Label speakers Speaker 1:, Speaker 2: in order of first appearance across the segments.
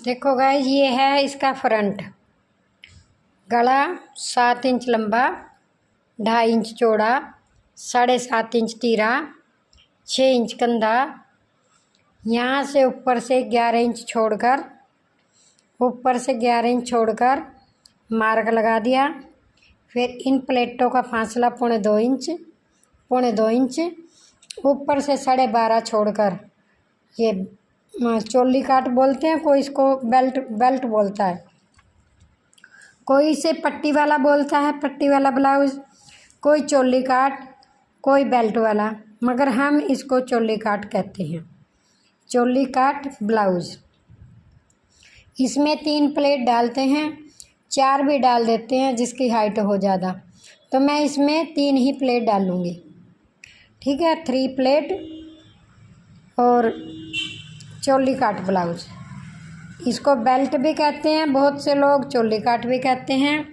Speaker 1: देखो गाइस, ये है इसका फ्रंट। गला 7 इंच लंबा, 2.5 इंच चौड़ा, 7.5 इंच तीरा, 6 इंच कंधा। यहाँ से ऊपर से 11 इंच छोड़कर मार्क लगा दिया। फिर इन प्लेटों का फासला 2.25 इंच ऊपर से 12.5 छोड़कर, ये चोली काट बोलते हैं, कोई इसको बेल्ट बोलता है, कोई इसे पट्टी वाला बोलता है, पट्टी वाला ब्लाउज, कोई चोली काट, कोई बेल्ट वाला, मगर हम इसको चोली काट कहते हैं, चोली काट ब्लाउज। इसमें 3 प्लेट डालते हैं, 4 भी डाल देते हैं जिसकी हाइट हो ज़्यादा, तो मैं इसमें 3 ही प्लेट डालूँगी। ठीक है, 3 प्लेट और चोली काट ब्लाउज। इसको बेल्ट भी कहते हैं बहुत से लोग, चोली काट भी कहते हैं।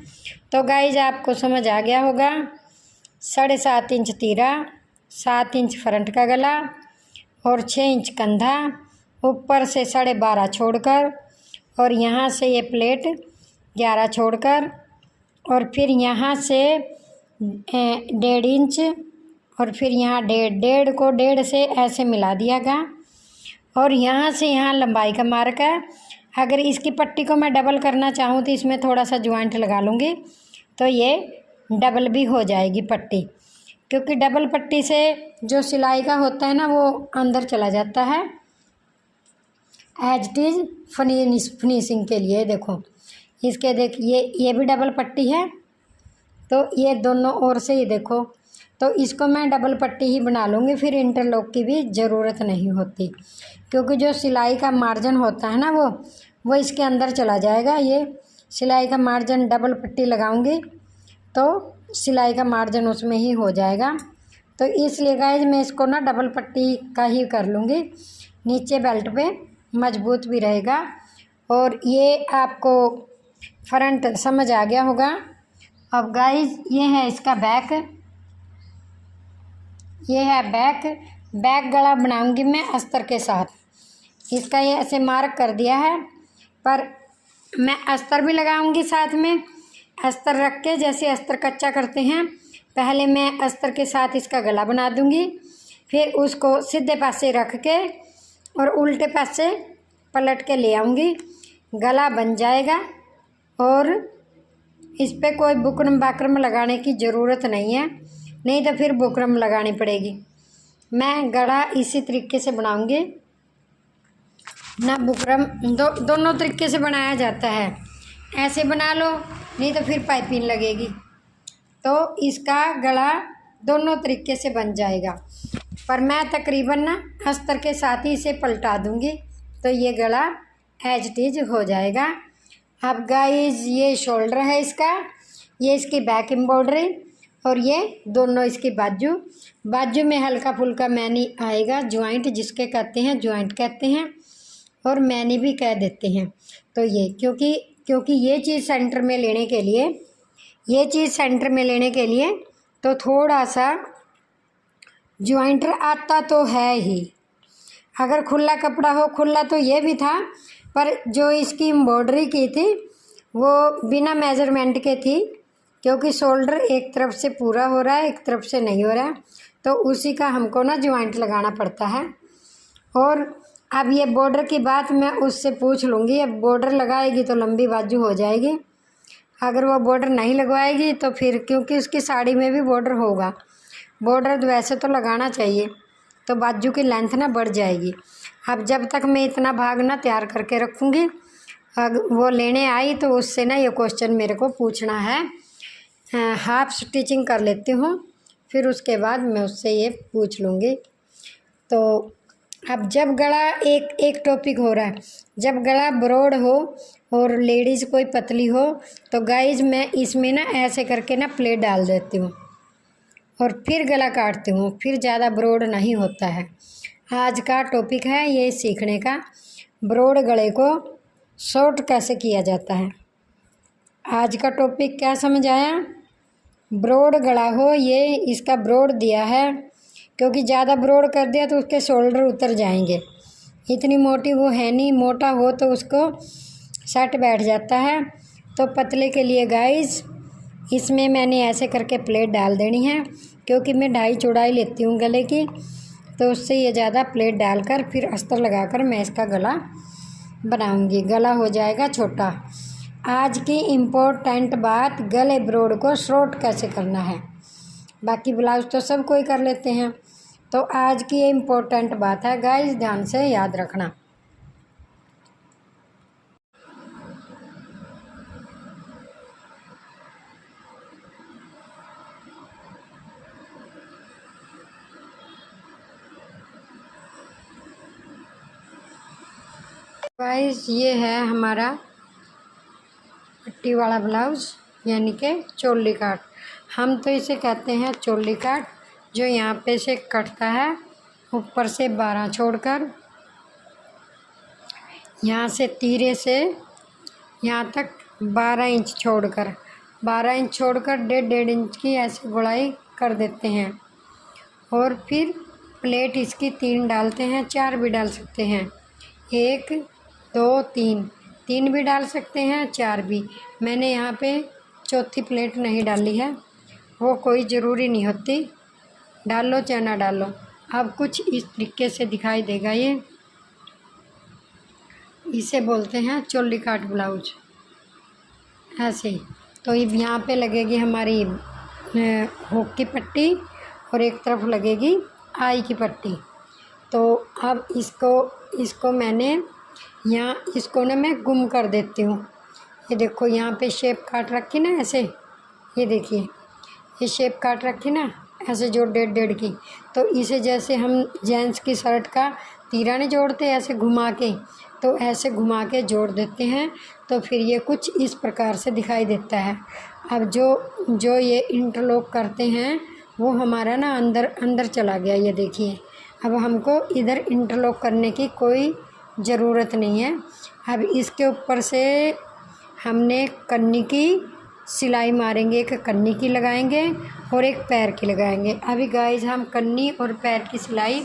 Speaker 1: तो गाइज आपको समझ आ गया होगा। 7.5 इंच तीरा, 7 इंच फ्रंट का गला और 6 इंच कंधा, ऊपर से 12.5 छोड़कर, और यहाँ से ये प्लेट 11 छोड़कर, और फिर यहाँ से 1.5 इंच, और फिर यहाँ 1.5 को 1.5 से ऐसे मिला दिया गया। और यहाँ से यहाँ लंबाई का मार्क है। अगर इसकी पट्टी को मैं डबल करना चाहूँ तो इसमें थोड़ा सा ज्वाइंट लगा लूँगी, तो ये डबल भी हो जाएगी पट्टी, क्योंकि डबल पट्टी से जो सिलाई का होता है ना वो अंदर चला जाता है एज इट इज़ फिनिशिंग के लिए। देखो इसके ये भी डबल पट्टी है, तो ये दोनों ओर से ही देखो, तो इसको मैं डबल पट्टी ही बना लूँगी, फिर इंटरलॉक की भी ज़रूरत नहीं होती, क्योंकि जो सिलाई का मार्जिन होता है ना वो इसके अंदर चला जाएगा। ये सिलाई का मार्जिन डबल पट्टी लगाऊंगी तो सिलाई का मार्जिन उसमें ही हो जाएगा। तो इसलिए गाइज मैं इसको ना डबल पट्टी का ही कर लूँगी, नीचे बेल्ट पे मजबूत भी रहेगा। और ये आपको फ्रंट समझ आ गया होगा। अब गाइज ये है इसका बैक, ये है बैक गला बनाऊंगी मैं अस्तर के साथ। इसका ये ऐसे मार्क कर दिया है, पर मैं अस्तर भी लगाऊंगी साथ में। अस्तर रख के, जैसे अस्तर कच्चा करते हैं, पहले मैं अस्तर के साथ इसका गला बना दूंगी, फिर उसको सीधे पासे रख के और उल्टे पासे पलट के ले आऊँगी, गला बन जाएगा। और इस पर कोई बुकरम बाकरम लगाने की ज़रूरत नहीं है, नहीं तो फिर बुकरम लगानी पड़ेगी। मैं गला इसी तरीके से बनाऊंगी ना, बुकरम दोनों तरीके से बनाया जाता है, ऐसे बना लो, नहीं तो फिर पाइपिंग लगेगी। तो इसका गला दोनों तरीके से बन जाएगा, पर मैं तकरीबन ना अस्तर के साथ ही इसे पलटा दूंगी, तो ये गला एज इट इज़ हो जाएगा। अब गाइज ये शोल्डर है इसका, ये इसकी बैक एम्ब्रॉयडरी, और ये दोनों इसकी बाजू में हल्का फुल्का मैनी आएगा, ज्वाइंट जिसके कहते हैं, ज्वाइंट कहते हैं, और मैनी भी कह देते हैं। तो ये क्योंकि ये चीज़ सेंटर में लेने के लिए तो थोड़ा सा ज्वाइंटर आता तो है ही। अगर खुला कपड़ा हो, खुला तो ये भी था, पर जो इसकी एम्ब्रॉयडरी की थी वो बिना मेजरमेंट के थी, क्योंकि शोल्डर एक तरफ से पूरा हो रहा है, एक तरफ से नहीं हो रहा है, तो उसी का हमको ना ज्वाइंट लगाना पड़ता है। और अब ये बॉर्डर की बात मैं उससे पूछ लूँगी, अब बॉर्डर लगाएगी तो लंबी बाजू हो जाएगी, अगर वो बॉर्डर नहीं लगवाएगी तो फिर, क्योंकि उसकी साड़ी में भी बॉर्डर होगा, बॉर्डर वैसे तो लगाना चाहिए, तो बाजू की लेंथ ना बढ़ जाएगी। अब जब तक मैं इतना भाग ना तैयार करके रखूँगी, वो लेने आई तो उससे ना ये क्वेश्चन मेरे को पूछना है। हाफ स्टिचिंग कर लेती हूँ, फिर उसके बाद मैं उससे ये पूछ लूँगी। तो अब जब गला एक टॉपिक हो रहा है, जब गला ब्रॉड हो और लेडीज़ कोई पतली हो, तो गाइज मैं इसमें ना ऐसे करके ना प्लेट डाल देती हूँ और फिर गला काटती हूँ, फिर ज़्यादा ब्रॉड नहीं होता है। आज का टॉपिक है ये सीखने का, ब्रॉड गले को शॉर्ट कैसे किया जाता है। आज का टॉपिक क्या समझ आया? ब्रॉड गला हो, ये इसका ब्रॉड दिया है, क्योंकि ज़्यादा ब्रॉड कर दिया तो उसके शोल्डर उतर जाएंगे, इतनी मोटी वो है नहीं, मोटा हो तो उसको सट बैठ जाता है। तो पतले के लिए गाइस इसमें मैंने ऐसे करके प्लेट डाल देनी है, क्योंकि मैं 2.5 चौड़ाई लेती हूँ गले की, तो उससे ये ज़्यादा प्लेट डालकर फिर अस्तर लगाकर मैं इसका गला बनाऊंगी। गला हो जाएगा छोटा। आज की इम्पोर्टेंट बात, गले ब्रोड को शॉर्ट कैसे करना है। बाकी ब्लाउज तो सब कोई कर लेते हैं, तो आज की ये इम्पोर्टेंट बात है गाइस, ध्यान से याद रखना। गाइस ये है हमारा पट्टी वाला ब्लाउज, यानी कि चोली काट। हम तो इसे कहते हैं चोली काट, जो यहाँ पे से कटता है ऊपर से 12 छोड़कर, यहाँ से तीरे से यहाँ तक 12 इंच छोड़कर, 12 इंच छोड़कर 1.5 इंच की ऐसे गुड़ाई कर देते हैं। और फिर प्लेट इसकी 3 डालते हैं, 4 भी डाल सकते हैं, 1 2 3 भी डाल सकते हैं, 4 भी। मैंने यहाँ पे चौथी प्लेट नहीं डाली है, वो कोई ज़रूरी नहीं होती, डालो चाहे ना डालो। अब कुछ इस तरीके से दिखाई देगा ये, इसे बोलते हैं चोली काट ब्लाउज, ऐसे ही। तो ये यहाँ पे लगेगी हमारी हुक की पट्टी और एक तरफ लगेगी आई की पट्टी। तो अब इसको मैंने इसको ना मैं गुम कर देती हूँ। ये देखो यहाँ पे शेप काट रखी ना ऐसे, ये देखिए ये शेप काट रखी ना ऐसे, जो 1.5 की। तो इसे जैसे हम जेंट्स की शर्ट का तीरा नहीं जोड़ते ऐसे घुमा के, तो ऐसे घुमा के जोड़ देते हैं, तो फिर ये कुछ इस प्रकार से दिखाई देता है। अब जो ये इंटरलॉक करते हैं वो हमारा ना अंदर चला गया, ये देखिए। अब हमको इधर इंटरलॉक करने की कोई ज़रूरत नहीं है। अब इसके ऊपर से हमने कन्नी की सिलाई मारेंगे, एक कन्नी की लगाएंगे और एक पैर की लगाएंगे। अभी गाइस हम कन्नी और पैर की सिलाई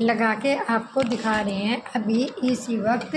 Speaker 1: लगा के आपको दिखा रहे हैं अभी इसी वक्त।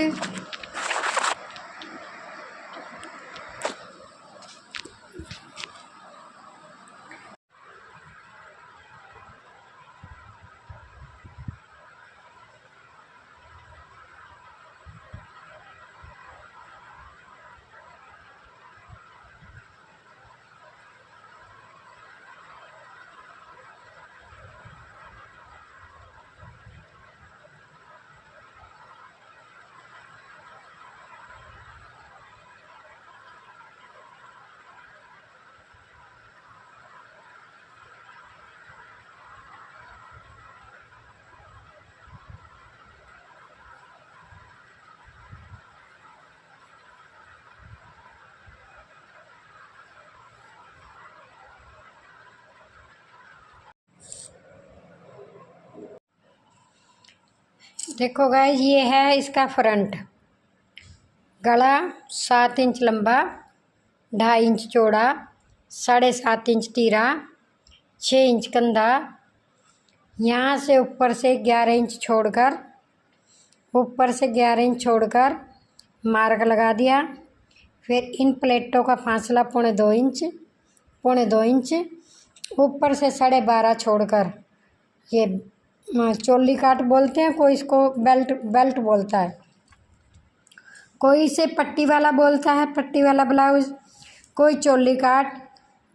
Speaker 1: देखो गाइस ये है इसका फ्रंट। गला 7 इंच लंबा, 2.5 इंच चौड़ा, 7.5 इंच तीरा, 6 इंच कंधा। यहाँ से ऊपर से 11 इंच छोड़कर, ऊपर से 11 इंच छोड़कर मार्क लगा दिया। फिर इन प्लेटों का फासला 2.25 इंच, 2.25 इंच। ऊपर से 12.5 छोड़कर, ये चोली काट बोलते हैं, कोई इसको बेल्ट बोलता है, कोई इसे पट्टी वाला बोलता है, पट्टी वाला ब्लाउज, कोई चोली काट,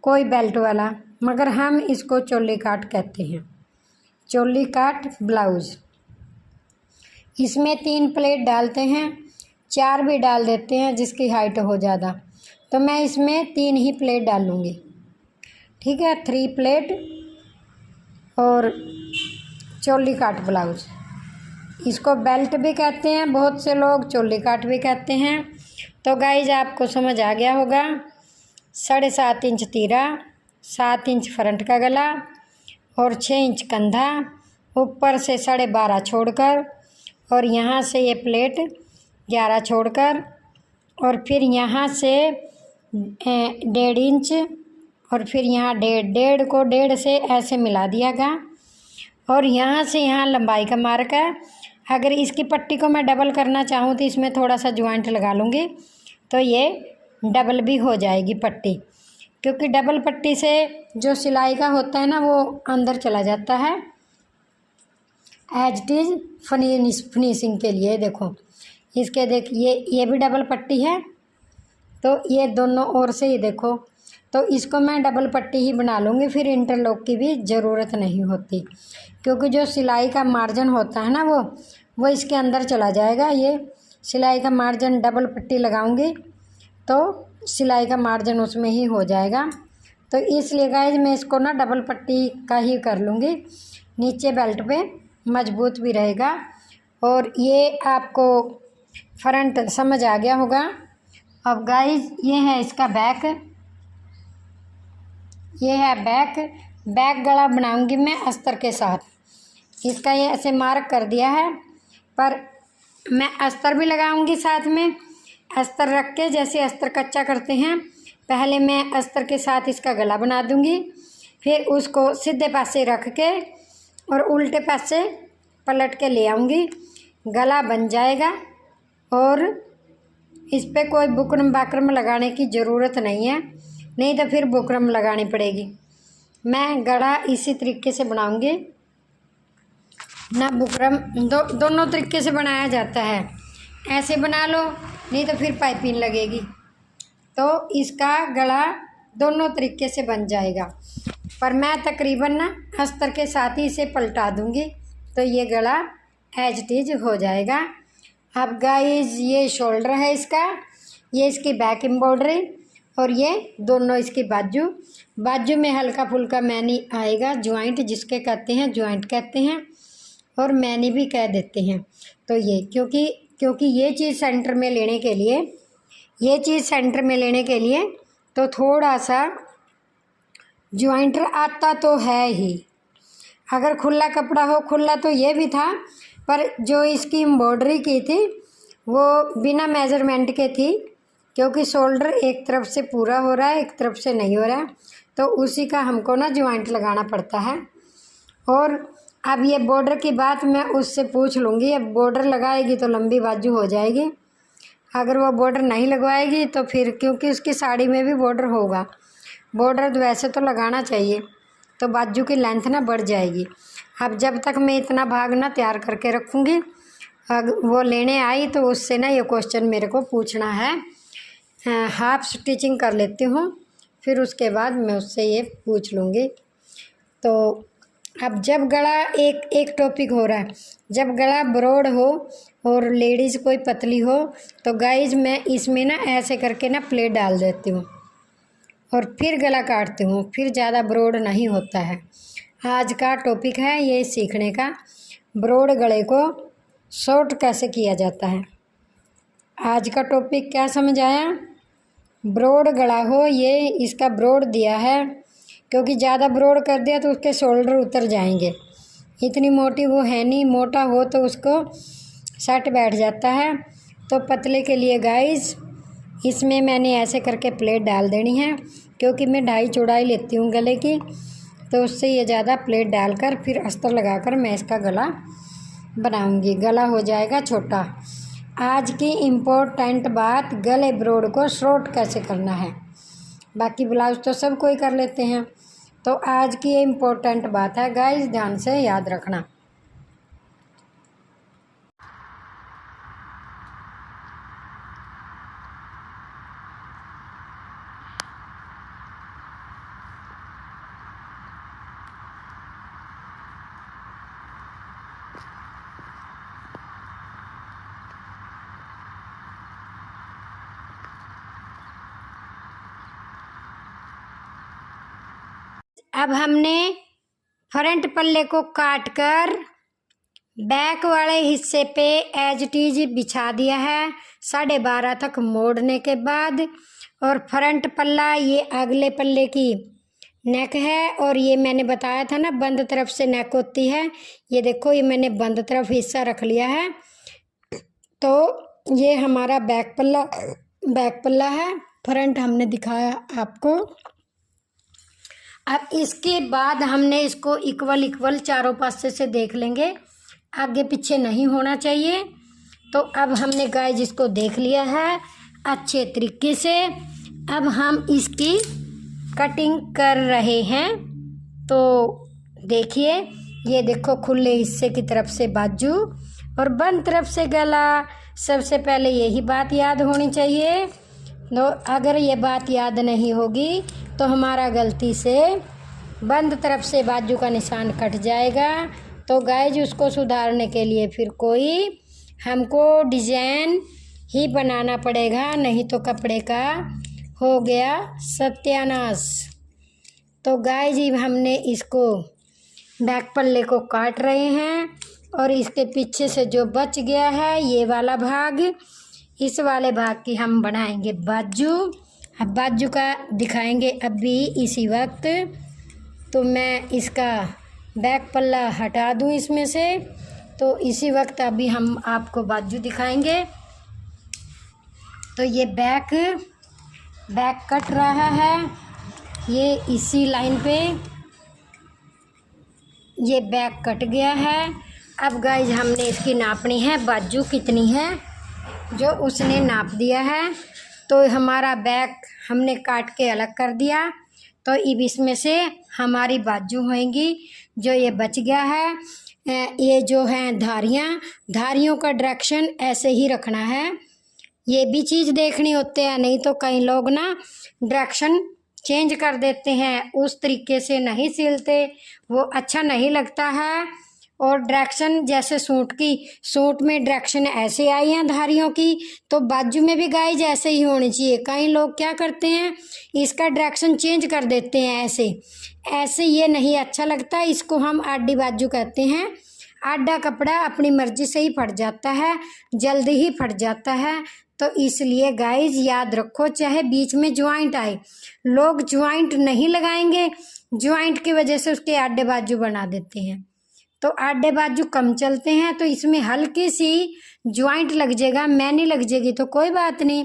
Speaker 1: कोई बेल्ट वाला, मगर हम इसको चोली काट कहते हैं, चोली काट ब्लाउज। इसमें 3 प्लेट डालते हैं, 4 भी डाल देते हैं जिसकी हाइट हो ज़्यादा। तो मैं इसमें 3 ही प्लेट डालूँगी, ठीक है, 3 प्लेट। और चोली काट ब्लाउज, इसको बेल्ट भी कहते हैं बहुत से लोग, चोली काट भी कहते हैं। तो गाइज आपको समझ आ गया होगा। 7.5 इंच तीरा, 7 इंच फ्रंट का गला और 6 इंच कंधा, ऊपर से 12.5 छोड़कर, और यहाँ से ये प्लेट 11 छोड़कर, और फिर यहाँ से 1.5 इंच, और फिर यहाँ 1.5 को 1.5 से ऐसे मिला दिया गया। और यहाँ से यहाँ लंबाई का मार्क है, अगर इसकी पट्टी को मैं डबल करना चाहूँ तो इसमें थोड़ा सा ज्वाइंट लगा लूँगी तो ये डबल भी हो जाएगी पट्टी, क्योंकि डबल पट्टी से जो सिलाई का होता है ना वो अंदर चला जाता है एज इट इज़ फिनिशिंग के लिए। देखो इसके ये भी डबल पट्टी है, तो ये दोनों ओर से ही देखो, तो इसको मैं डबल पट्टी ही बना लूँगी, फिर इंटरलॉक की भी ज़रूरत नहीं होती, क्योंकि जो सिलाई का मार्जिन होता है ना वो इसके अंदर चला जाएगा। ये सिलाई का मार्जिन डबल पट्टी लगाऊंगी तो सिलाई का मार्जिन उसमें ही हो जाएगा। तो इसलिए गाइस मैं इसको ना डबल पट्टी का ही कर लूँगी, नीचे बेल्ट पे मजबूत भी रहेगा। और ये आपको फ्रंट समझ आ गया होगा। अब गाइस ये है इसका बैक, ये है बैक गला बनाऊंगी मैं अस्तर के साथ। इसका ये ऐसे मार्क कर दिया है, पर मैं अस्तर भी लगाऊंगी साथ में। अस्तर रख के जैसे अस्तर कच्चा करते हैं, पहले मैं अस्तर के साथ इसका गला बना दूंगी, फिर उसको सीधे पासे रख के और उल्टे पासे पलट के ले आऊँगी, गला बन जाएगा। और इस पर कोई बुकरम बाकरम लगाने की ज़रूरत नहीं है, नहीं तो फिर बुकरम लगानी पड़ेगी। मैं गला इसी तरीके से बनाऊंगी ना, बुकरम दोनों तरीके से बनाया जाता है, ऐसे बना लो नहीं तो फिर पाइपिंग लगेगी। तो इसका गला दोनों तरीके से बन जाएगा, पर मैं तकरीबन ना अस्तर के साथ ही इसे पलटा दूंगी तो ये गला एज इट इज़ हो जाएगा। अब गाइस ये शोल्डर है इसका, ये इसकी बैक एम्ब्रॉयडरी और ये दोनों इसकी बाजू में हल्का फुल्का मैनी आएगा, ज्वाइंट जिसके कहते हैं, ज्वाइंट कहते हैं और मैनी भी कह देते हैं। तो ये क्योंकि ये चीज़ सेंटर में लेने के लिए तो थोड़ा सा ज्वाइंटर आता तो है ही। अगर खुला कपड़ा हो, खुला तो ये भी था, पर जो इसकी एम्ब्रॉयडरी की थी वो बिना मेज़रमेंट के थी, क्योंकि शोल्डर एक तरफ से पूरा हो रहा है, एक तरफ से नहीं हो रहा है, तो उसी का हमको ना ज्वाइंट लगाना पड़ता है। और अब ये बॉर्डर की बात मैं उससे पूछ लूँगी, अब बॉर्डर लगाएगी तो लंबी बाजू हो जाएगी, अगर वो बॉर्डर नहीं लगवाएगी तो फिर, क्योंकि उसकी साड़ी में भी बॉर्डर होगा, बॉर्डर वैसे तो लगाना चाहिए, तो बाजू की लेंथ ना बढ़ जाएगी। अब जब तक मैं इतना भाग ना तैयार करके रखूँगी, वो लेने आई तो उससे ना ये क्वेश्चन मेरे को पूछना है। हाफ स्टिचिंग कर लेती हूँ, फिर उसके बाद मैं उससे ये पूछ लूँगी। तो अब जब गला एक टॉपिक हो रहा है, जब गला ब्रॉड हो और लेडीज़ कोई पतली हो तो गाइज मैं इसमें ना ऐसे करके ना प्लेट डाल देती हूँ और फिर गला काटती हूँ, फिर ज़्यादा ब्रॉड नहीं होता है। आज का टॉपिक है ये सीखने का, ब्रॉड गले को शॉर्ट कैसे किया जाता है। आज का टॉपिक क्या समझ आया? ब्रॉड गला हो, ये इसका ब्रॉड दिया है, क्योंकि ज़्यादा ब्रॉड कर दिया तो उसके शोल्डर उतर जाएंगे, इतनी मोटी वो है नहीं, मोटा हो तो उसको सट बैठ जाता है। तो पतले के लिए गाइस इसमें मैंने ऐसे करके प्लेट डाल देनी है, क्योंकि मैं 2.5 चौड़ाई लेती हूँ गले की, तो उससे ये ज़्यादा प्लेट डालकर फिर अस्तर लगाकर मैं इसका गला बनाऊँगी, गला हो जाएगा छोटा। आज की इम्पोर्टेंट बात, गले ब्रॉड को शॉर्ट कैसे करना है। बाकी ब्लाउज तो सब कोई कर लेते हैं, तो आज की ये इम्पोर्टेंट बात है गाइस, ध्यान से याद रखना। अब हमने फ्रंट पल्ले को काट कर बैक वाले हिस्से पे एज इट इज बिछा दिया है 12.5 तक मोड़ने के बाद। और फ्रंट पल्ला ये अगले पल्ले की नेक है, और ये मैंने बताया था ना बंद तरफ से नेक होती है, ये देखो ये मैंने बंद तरफ हिस्सा रख लिया है। तो ये हमारा बैक पल्ला है, फ्रंट हमने दिखाया आपको। अब इसके बाद हमने इसको इक्वल चारों पासे से देख लेंगे आगे पीछे नहीं होना चाहिए। तो अब हमने गाइस इसको देख लिया है अच्छे तरीके से। अब हम इसकी कटिंग कर रहे हैं। तो देखिए, ये देखो खुले हिस्से की तरफ से बाजू और बंद तरफ से गला। सबसे पहले यही बात याद होनी चाहिए। तो अगर ये बात याद नहीं होगी तो हमारा गलती से बंद तरफ से बाजू का निशान कट जाएगा। तो गाइस उसको सुधारने के लिए फिर कोई हमको डिज़ाइन ही बनाना पड़ेगा, नहीं तो कपड़े का हो गया सत्यानाश। तो गाइस जी हमने इसको बैक पल्ले को काट रहे हैं और इसके पीछे से जो बच गया है ये वाला भाग, इस वाले भाग की हम बनाएंगे बाजू। अब बाजू का दिखाएंगे अभी इसी वक्त। तो मैं इसका बैक पल्ला हटा दूं इसमें से, तो इसी वक्त अभी हम आपको बाजू दिखाएंगे। तो ये बैक कट रहा है, ये इसी लाइन पे ये बैक कट गया है। अब गाइस हमने इसकी नापनी है बाजू कितनी है, जो उसने नाप दिया है। तो हमारा बैक हमने काट के अलग कर दिया। तो अब इसमें से हमारी बाजू होएंगी। जो ये बच गया है, ये जो हैं धारियों का डायरेक्शन ऐसे ही रखना है। ये भी चीज़ देखनी होती है, नहीं तो कई लोग ना डायरेक्शन चेंज कर देते हैं, उस तरीके से नहीं सिलते, वो अच्छा नहीं लगता है। और डायरेक्शन जैसे सूट में डायरेक्शन ऐसे आई हैं धारियों की, तो बाजू में भी गाइस ऐसे ही होनी चाहिए। कई लोग क्या करते हैं, इसका डायरेक्शन चेंज कर देते हैं ऐसे ये नहीं अच्छा लगता। इसको हम आडी बाजू कहते हैं। आडा कपड़ा अपनी मर्जी से ही फट जाता है, जल्दी ही फट जाता है। तो इसलिए गाइस याद रखो, चाहे बीच में ज्वाइंट आए, लोग ज्वाइंट नहीं लगाएंगे, ज्वाइंट की वजह से उसके आडे बाजू बना देते हैं। तो आडे बाजू कम चलते हैं, तो इसमें हल्की सी ज्वाइंट लग जाएगा, मैनी लग जाएगी तो कोई बात नहीं,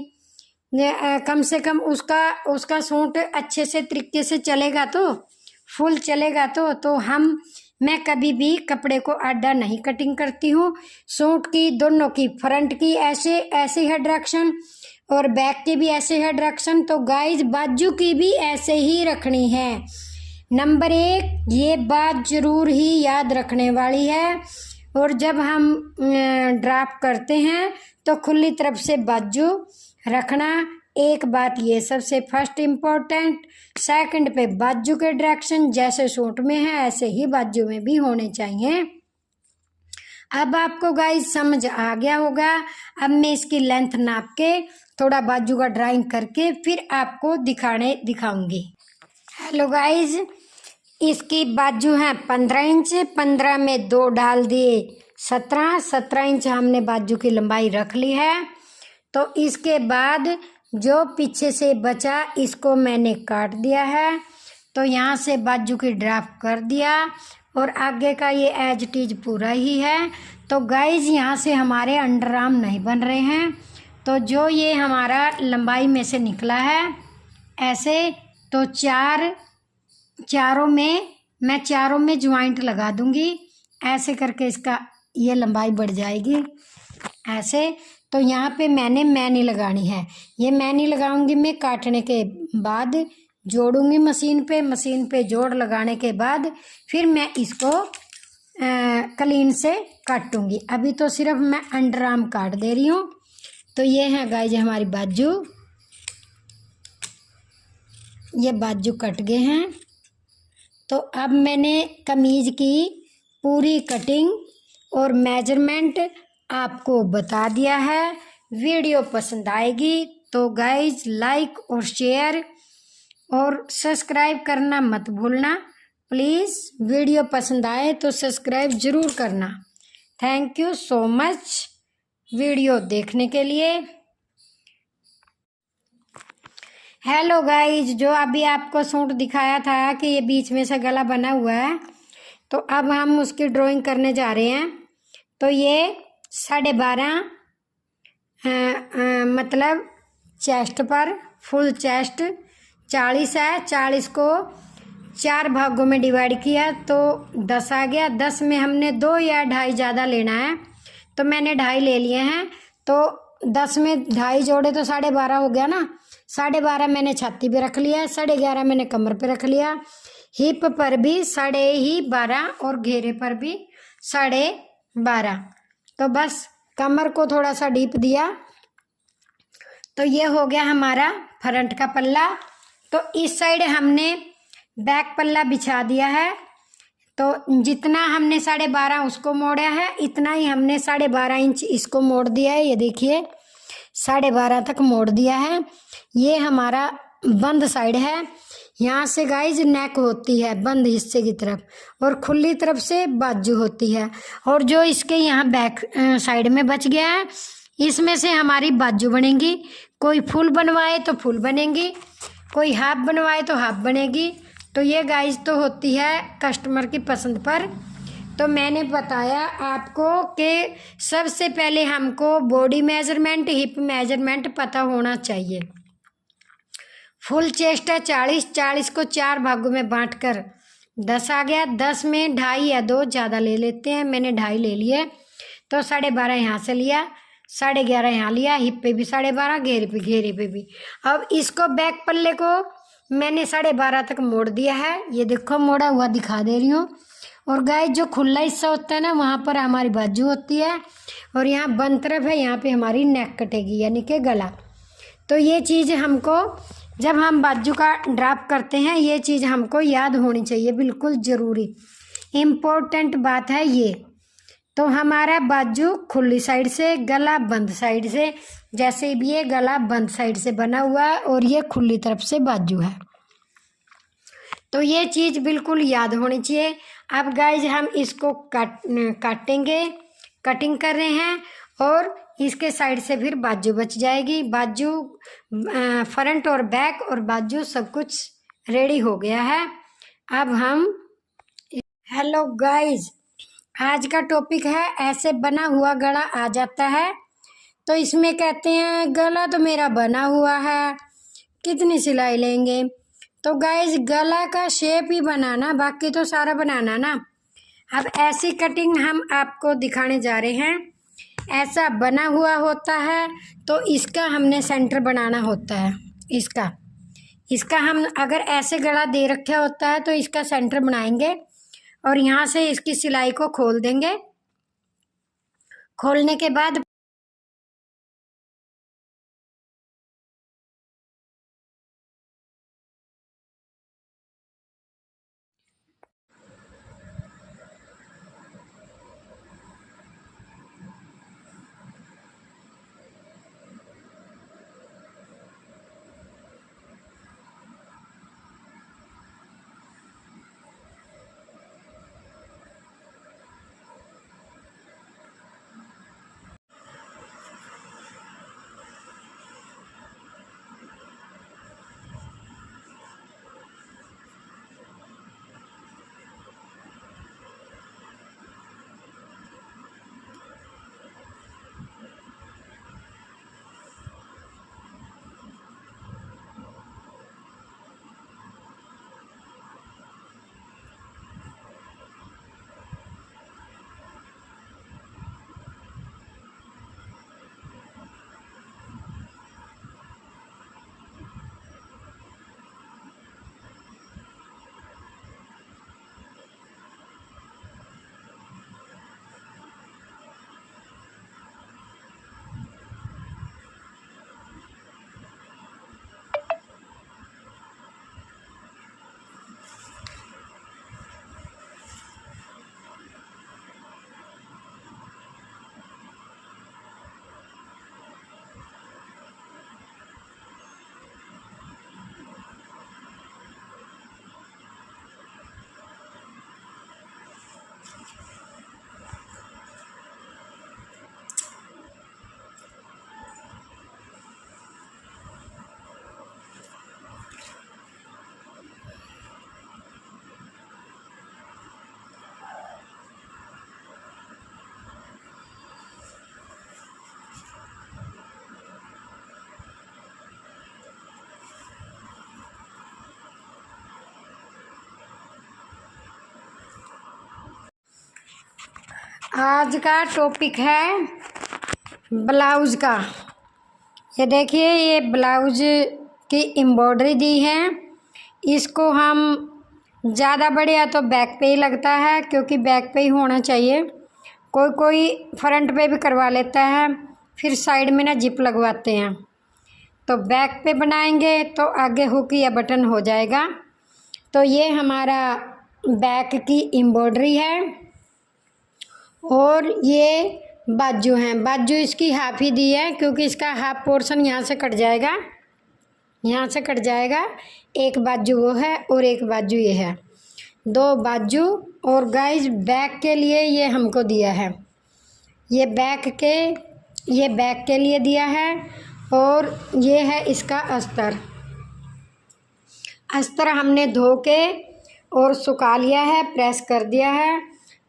Speaker 1: कम से कम उसका सूट अच्छे से तरीके से चलेगा, तो फुल चलेगा। तो मैं कभी भी कपड़े को आडा नहीं कटिंग करती हूँ। सूट की दोनों की, फ्रंट की ऐसे है डायरेक्शन और बैक की भी ऐसे है डायरेक्शन। तो गाइस बाजू की भी ऐसे ही रखनी है। नंबर 1 ये बात ज़रूर ही याद रखने वाली है। और जब हम ड्राप करते हैं तो खुली तरफ से बाजू रखना। एक बात ये सबसे फर्स्ट इम्पोर्टेंट। सेकंड पे बाजू के डायरेक्शन जैसे सूट में है ऐसे ही बाजू में भी होने चाहिए। अब आपको गाइस समझ आ गया होगा। अब मैं इसकी लेंथ नाप के थोड़ा बाजू का ड्राइंग करके फिर आपको दिखाऊंगी। हेलो गाइस, इसकी बाजू है 15 इंच, 15 में 2 डाल दिए 17 इंच हमने बाजू की लंबाई रख ली है। तो इसके बाद जो पीछे से बचा इसको मैंने काट दिया है। तो यहाँ से बाजू की ड्राफ्ट कर दिया और आगे का ये एज इट इज पूरा ही है। तो गाइज यहाँ से हमारे अंडर आर्म नहीं बन रहे हैं। तो जो ये हमारा लंबाई में से निकला है ऐसे, तो चारों में ज्वाइंट लगा दूंगी। ऐसे करके इसका ये लंबाई बढ़ जाएगी ऐसे। तो यहाँ पे मैंने मैनी लगानी है। ये मैनी लगाऊंगी मैं काटने के बाद, जोड़ूंगी मशीन पे जोड़ लगाने के बाद फिर मैं इसको क्लीन से काटूंगी। अभी तो सिर्फ मैं अंडर आर्म काट दे रही हूँ। तो ये है गाइस हमारी बाजू, ये बाजू कट गए हैं। तो अब मैंने कमीज की पूरी कटिंग और मेजरमेंट आपको बता दिया है। वीडियो पसंद आएगी तो गाइज लाइक और शेयर और सब्सक्राइब करना मत भूलना प्लीज़। वीडियो पसंद आए तो सब्सक्राइब ज़रूर करना। Thank you so much video देखने के लिए। हेलो गाइज, जो अभी आपको सूट दिखाया था कि ये बीच में से गला बना हुआ है, तो अब हम उसकी ड्राइंग करने जा रहे हैं। तो ये 12.5 मतलब चेस्ट पर फुल चेस्ट 40 है। 40 को 4 भागों में डिवाइड किया तो 10 आ गया। 10 में हमने 2 या 2.5 ज़्यादा लेना है, तो मैंने 2.5 ले लिए हैं। तो 10 में 2.5 जोड़े तो 12.5 हो गया ना। 12.5 मैंने छाती पे रख लिया, 11.5 मैंने कमर पे रख लिया, हिप पर भी 12.5 और घेरे पर भी 12.5। तो बस कमर को थोड़ा सा डीप दिया, तो ये हो गया हमारा फ्रंट का पल्ला। तो इस साइड हमने बैक पल्ला बिछा दिया है। तो जितना हमने 12.5 उसको मोड़ा है, इतना ही हमने 12.5 इंच इसको मोड़ दिया है। ये देखिए 12.5 तक मोड़ दिया है। ये हमारा बंद साइड है। यहाँ से गाइज नेक होती है बंद हिस्से की तरफ, और खुली तरफ से बाजू होती है। और जो इसके यहाँ बैक साइड में बच गया है, इसमें से हमारी बाजू बनेगी। कोई फुल बनवाए तो फुल बनेगी, कोई हाफ बनवाए तो हाफ बनेगी। तो ये गाइज तो होती है कस्टमर की पसंद पर। तो मैंने बताया आपको कि सबसे पहले हमको बॉडी मेजरमेंट, हिप मेजरमेंट पता होना चाहिए। फुल चेस्ट है 40, 40 को 4 भागों में बांटकर 10 आ गया। 10 में 2.5 या 2 ज़्यादा ले लेते हैं, मैंने 2.5 ले लिए। तो 12.5 यहाँ से लिया, 11.5 यहाँ लिया, हिप पे भी 12.5, घेरे पे भी। अब इसको बैक पल्ले को मैंने 12.5 तक मोड़ दिया है। ये देखो मोड़ा हुआ दिखा दे रही हूँ। और गाइस जो खुला हिस्सा होता है ना, वहाँ पर हमारी बाजू होती है, और यहाँ बंद तरफ है, यहाँ पे हमारी नेक कटेगी यानी कि गला। तो ये चीज़ हमको जब हम बाजू का ड्राप करते हैं, ये चीज़ हमको याद होनी चाहिए, बिल्कुल ज़रूरी इम्पोर्टेंट बात है ये। तो हमारा बाजू खुली साइड से, गला बंद साइड से। जैसे भी ये गला बंद साइड से बना हुआ है और ये खुली तरफ से बाजू है, तो ये चीज़ बिल्कुल याद होनी चाहिए। अब गाइज हम इसको काटेंगे, कटिंग कर रहे हैं, और इसके साइड से फिर बाजू बच जाएगी। बाजू फ्रंट और बैक और बाजू सब कुछ रेडी हो गया है। अब हम हेलो गाइज, आज का टॉपिक है ऐसे बना हुआ गला आ जाता है। तो इसमें कहते हैं गला तो मेरा बना हुआ है, कितनी सिलाई लेंगे। तो गाइज गला का शेप ही बनाना, बाकी तो सारा बनाना ना। अब ऐसी कटिंग हम आपको दिखाने जा रहे हैं। ऐसा बना हुआ होता है, तो इसका हमने सेंटर बनाना होता है। इसका हम अगर ऐसे गला दे रखा होता है तो इसका सेंटर बनाएंगे, और यहाँ से इसकी सिलाई को खोल देंगे। खोलने के बाद आज का टॉपिक है ब्लाउज़ का। ये देखिए, ये ब्लाउज की एम्ब्रॉयडरी दी है। इसको हम ज़्यादा बढ़िया तो बैक पे ही लगता है, क्योंकि बैक पे ही होना चाहिए। कोई कोई फ्रंट पे भी करवा लेता है, फिर साइड में ना जिप लगवाते हैं। तो बैक पे बनाएंगे तो आगे हुक या बटन हो जाएगा। तो ये हमारा बैक की एम्ब्रॉयडरी है और ये बाजू हैं। बाजू इसकी हाफ ही दी है, क्योंकि इसका हाफ पोर्शन यहाँ से कट जाएगा, यहाँ से कट जाएगा। एक बाजू वो है और एक बाजू ये है, दो बाजू। और गाइस बैक के लिए ये हमको दिया है, ये बैक के लिए दिया है। और ये है इसका अस्तर। अस्तर हमने धो के और सुखा लिया है, प्रेस कर दिया है।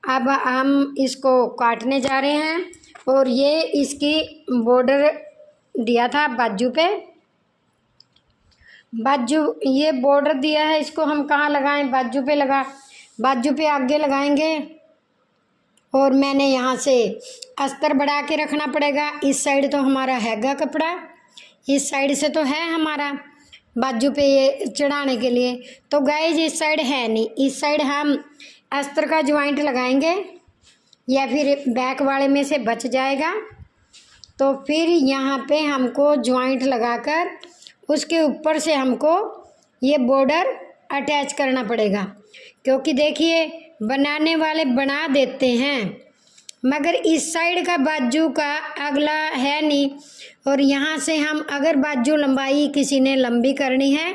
Speaker 1: अब हम इसको काटने जा रहे हैं। और ये इसकी बॉर्डर दिया था बाजू पे, बाजू ये बॉर्डर दिया है। इसको हम कहाँ लगाएं? बाजू पे बाजू पे आगे लगाएंगे। और मैंने यहाँ से अस्तर बढ़ा के रखना पड़ेगा। इस साइड तो हमारा हैगा कपड़ा, इस साइड से तो है हमारा बाजू पे ये चढ़ाने के लिए। तो गाइज इस साइड है नहीं, इस साइड हम अस्तर का ज्वाइंट लगाएंगे, या फिर बैक वाले में से बच जाएगा। तो फिर यहाँ पे हमको ज्वाइंट लगाकर उसके ऊपर से हमको ये बॉर्डर अटैच करना पड़ेगा। क्योंकि देखिए, बनाने वाले बना देते हैं, मगर इस साइड का बाजू का अगला है नहीं। और यहाँ से हम अगर बाजू लंबाई किसी ने लंबी करनी है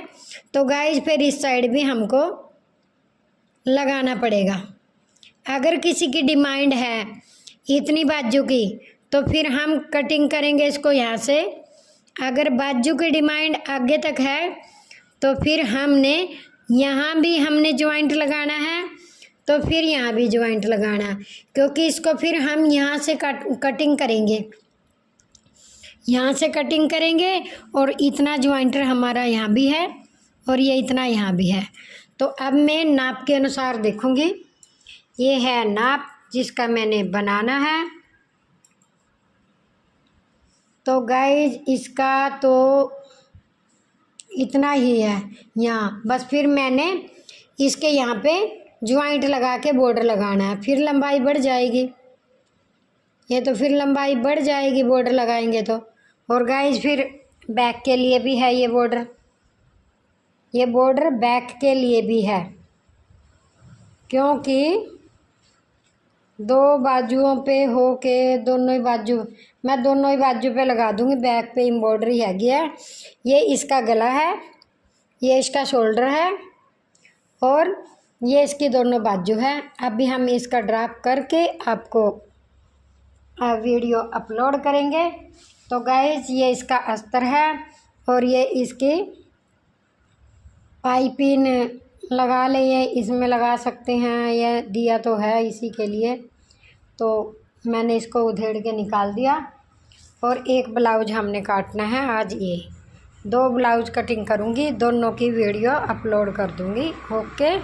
Speaker 1: तो गाइज फिर इस साइड भी हमको लगाना पड़ेगा। अगर किसी की डिमांड है इतनी बाजू की, तो फिर हम कटिंग करेंगे इसको यहाँ से। अगर बाजू की डिमांड आगे तक है तो फिर हमने यहाँ भी ज्वाइंट लगाना है, तो फिर यहाँ भी ज्वाइंट लगाना, क्योंकि इसको फिर हम यहाँ से कटिंग करेंगे, यहाँ से कटिंग करेंगे। और इतना ज्वाइंटर हमारा यहाँ भी है और ये इतना यहाँ भी है। तो अब मैं नाप के अनुसार देखूँगी। ये है नाप जिसका मैंने बनाना है। तो गाइज इसका तो इतना ही है यहाँ, बस। फिर मैंने इसके यहाँ पे ज्वाइंट लगा के बॉर्डर लगाना है, फिर लंबाई बढ़ जाएगी। ये तो फिर लंबाई बढ़ जाएगी बॉर्डर लगाएंगे तो। और गाइज फिर बैक के लिए भी है ये बॉर्डर, ये बॉर्डर बैक के लिए भी है, क्योंकि दो बाजुओं पे हो के दोनों ही बाजू, मैं दोनों ही बाजू पे लगा दूँगी। बैक पे एम्ब्रॉयडरी हैगी है। ये इसका गला है, ये इसका शोल्डर है और ये इसकी दोनों बाजू है। अभी हम इसका ड्राप करके आपको वीडियो अपलोड करेंगे। तो गाइस ये इसका अस्तर है और ये इसकी पाइपिंग लगा ले, ये इसमें लगा सकते हैं, ये दिया तो है इसी के लिए। तो मैंने इसको उधेड़ के निकाल दिया। और एक ब्लाउज हमने काटना है आज। ये दो ब्लाउज कटिंग करूँगी, दोनों की वीडियो अपलोड कर दूँगी। ओके,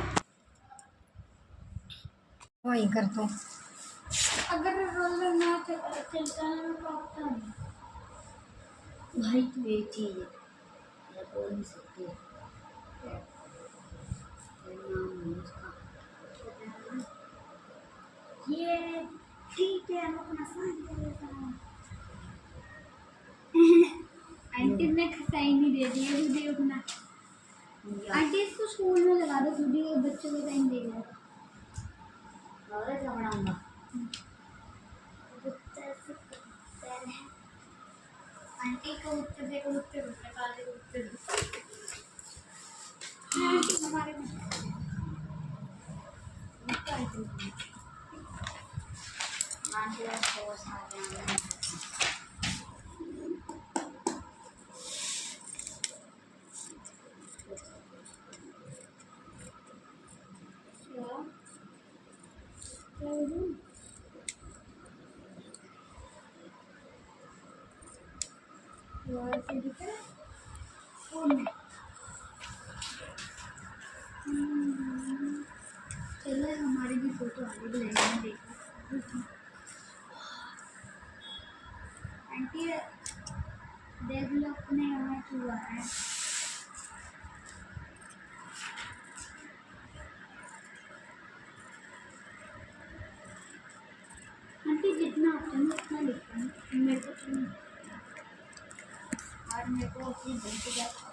Speaker 1: वही कर दो।
Speaker 2: अगर रोलर ना चलता है तो भाई तो एक चीज है, मैं बोल नहीं सकती। ये ठीक है, हम अपना आंटी ने खसाई नहीं दे दी है, खुद अपना। आंटी इसको स्कूल में लगा दो, खुद ही बच्चों को टाइम देगा। और क्या बनाऊंगा? आंटी को उत्तर देखो, उत्तर काले उत्तर हमारे में चलो हमारी भी फोटो आगे बनाएंगे, देखो। ये देख लो अपने यहाँ हुआ है। आंटी जितना ऑप्शन है उतना लिखना है, मेरे को तो नहीं। और मेरे को अपनी बन के जाता